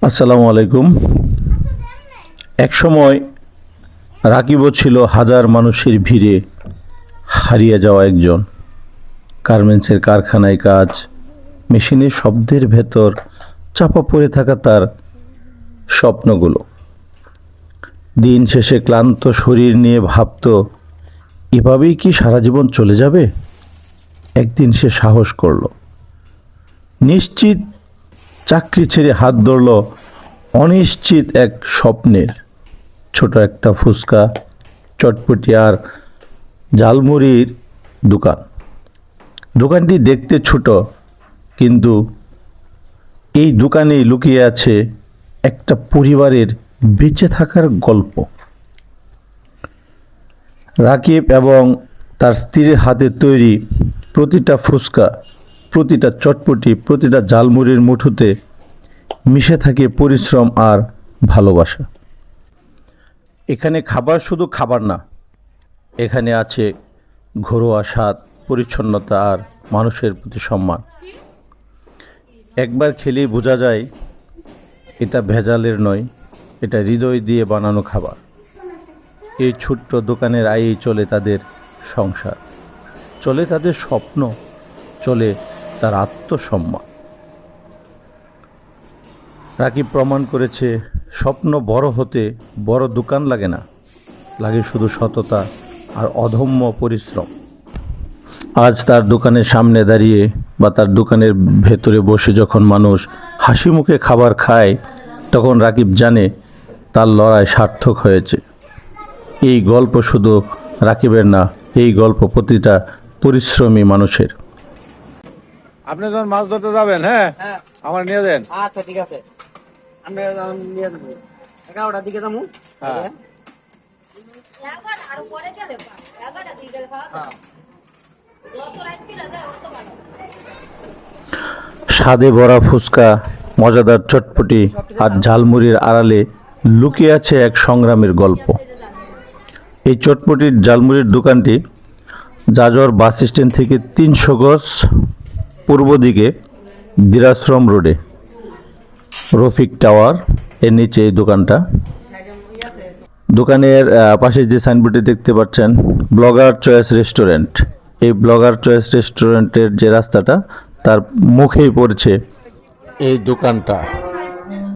আসসালামু আলাইকুম। এক সময় রাকিবও ছিল হাজার মানুষের ভিড়ে হারিয়ে যাওয়া একজন। গার্মেন্টসের কারখানায় কাজ, মেশিনের শব্দের ভেতর চাপা পড়ে থাকা তার স্বপ্নগুলো। দিন শেষে ক্লান্ত শরীর নিয়ে ভাবত, এভাবেই কি সারা জীবন চলে যাবে? একদিন সে সাহস করল, নিশ্চিত চাকরি ছেড়ে হাত ধরল অনিশ্চিত এক স্বপ্নের। ছোট একটা ফুচকা, চটপটি আর ঝালমুড়ির দোকান। দোকানটি দেখতে ছোট, কিন্তু এই দোকানেই লুকিয়ে আছে একটা পরিবারের বেঁচে থাকার গল্প। রাকিব এবং তার স্ত্রীর হাতে তৈরি প্রতিটা ফুচকা, প্রতিটা চটপটি, প্রতিটা ঝালমুড়ির মুঠোতে মিশে থাকে পরিশ্রম আর ভালোবাসা। এখানে খাবার শুধু খাবার না, এখানে আছে ঘরোয়া স্বাদ, পরিচ্ছন্নতা আর মানুষের প্রতি সম্মান। একবার খেলেই বোঝা যায় এটা ভেজালের নয়, এটা হৃদয় দিয়ে বানানো খাবার। এই ছোট্ট দোকানের আয়েই চলে তাদের সংসার, চলে তাদের স্বপ্ন, চলে তার আত্মসম্মান। রাকিব প্রমাণ করেছে, স্বপ্ন বড় হতে বড় দোকান লাগে না, লাগে শুধু সততা আর অদম্য পরিশ্রম। আজ তার দোকানের সামনে দাঁড়িয়ে বা তার দোকানের ভেতরে বসে যখন মানুষ হাসি মুখে খাবার খায়, তখন রাকিব জানে তার লড়াই সার্থক হয়েছে। এই গল্প শুধু রাকিবের না, এই গল্প প্রতিটা পরিশ্রমী মানুষের। আপনি যখন মাছ ধরতে যাবেন, হ্যাঁ আমার নিয়ে দেন। আচ্ছা ঠিক আছে, আমরা নিয়ে যাবো 11টার দিকে যাবো। হ্যাঁ স্বাদে ভরা ফুচকা, মজাদার চটপটি আর ঝালমুড়ির আড়ালে লুকিয়ে আছে এক সংগ্রামের গল্প। এই চটপটির ঝালমুড়ির দোকানটি জাজর বাস স্ট্যান্ড থেকে 300 গজ পূর্ব দিকে দিরাশ্রম রোডে, রফিক টাওয়ার এর নিচে এই দোকানটা। দোকানের পাশে যে সাইনবোর্ডে দেখতে পাচ্ছেন ব্লগার চয়েস রেস্টুরেন্ট, এই ব্লগার চয়েস রেস্টুরেন্টের যে রাস্তাটা, তার মুখেই পড়ছে এই দোকানটা।